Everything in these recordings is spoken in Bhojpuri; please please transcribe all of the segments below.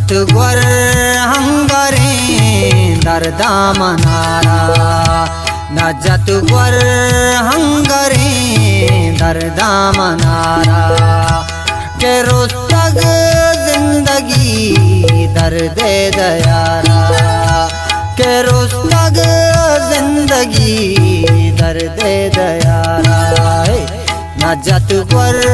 जत गुर हंगरे दर्दा मनारा न जत गुर हंगरे दर्दा मनारा के रोज तक जिंदगी दर्द दयारा के रोज तक जिंदगी दर्द दयारा न जत गुर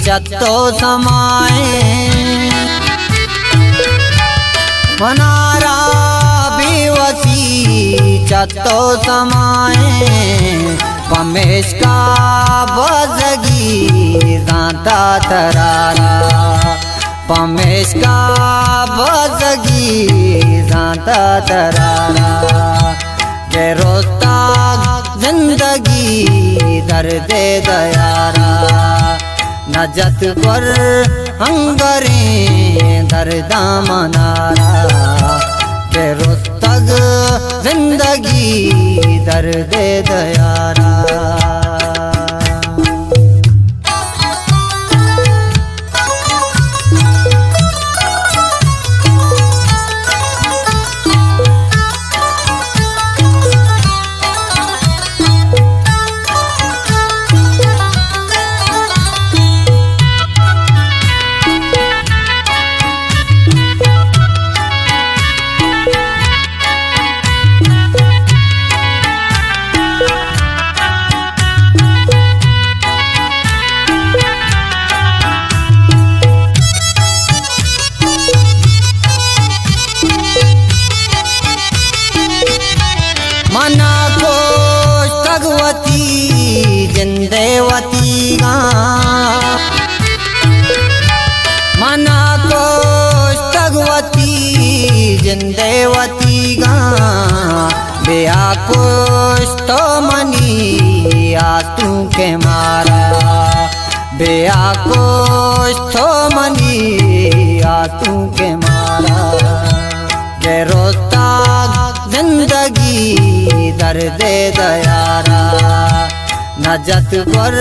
जतो समाए मनारा बेवसी जतो समाए पमेश का बजगी दाता तरारा पमेश का बजगी दाता तरारा के रोता जिंदगी दर्द दयारा न जत गुर हंगरे दर्दा मनारा के रोज तक जिंदगी दर्द दयारा मना को तगवती जिंदेवती गा मना को तगवती जिंदेवती गा बेया को तो मनी आ तू के मारा बेया को तो मनी आ तू के मारा के रोता जिंदगी दर्द दयारा न जत गुर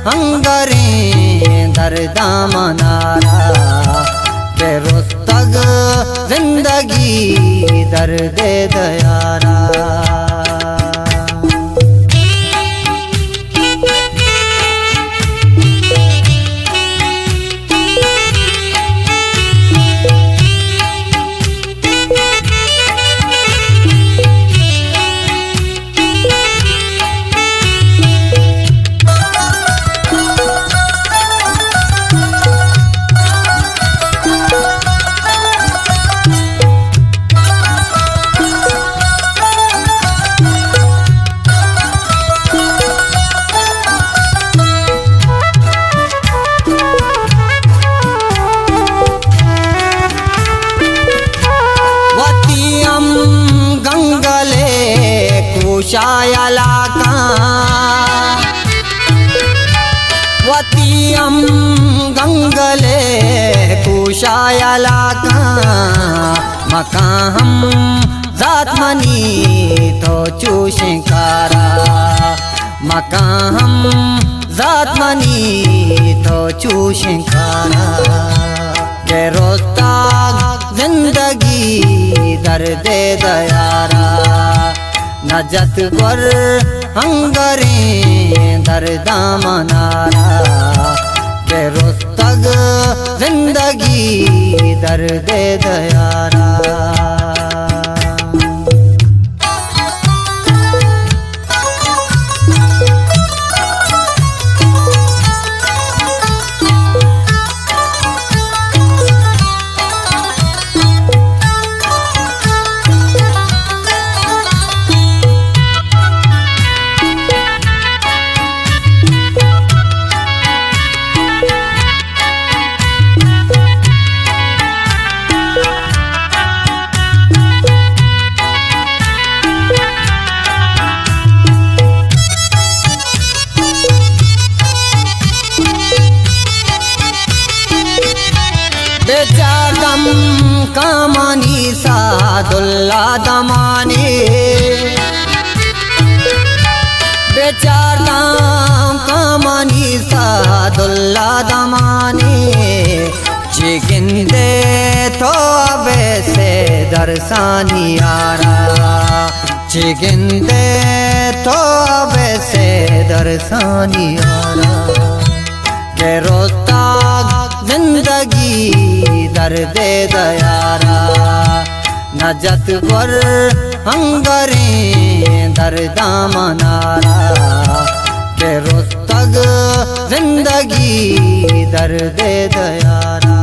हंगरे दर्दा मनारा के रोज तक जिंदगी दर्द दयारा कुशायला का वतीयम गंगले कुशायला का मकाहम जातमनी तो चूशिकारा मकाहम जातमनी तो चूशिकारा के रोता जिंदगी दर्द दयारा न जत गुर हंगरे दर्दा मनारा के रोज तक जिंदगी दर्द दयारा सादुल्ला दमानी बेचार दाम कमानी सादुल्ला दमानी चिगिंदे तो अबे से दरसानी यारा चिगिंदे तो अबे से दरसानी यारा के रोता जिंदगी दर्द दयारा नजत पर हंगरे दर्दा मनारा के रोतग जिंदगी दर्द दयारा।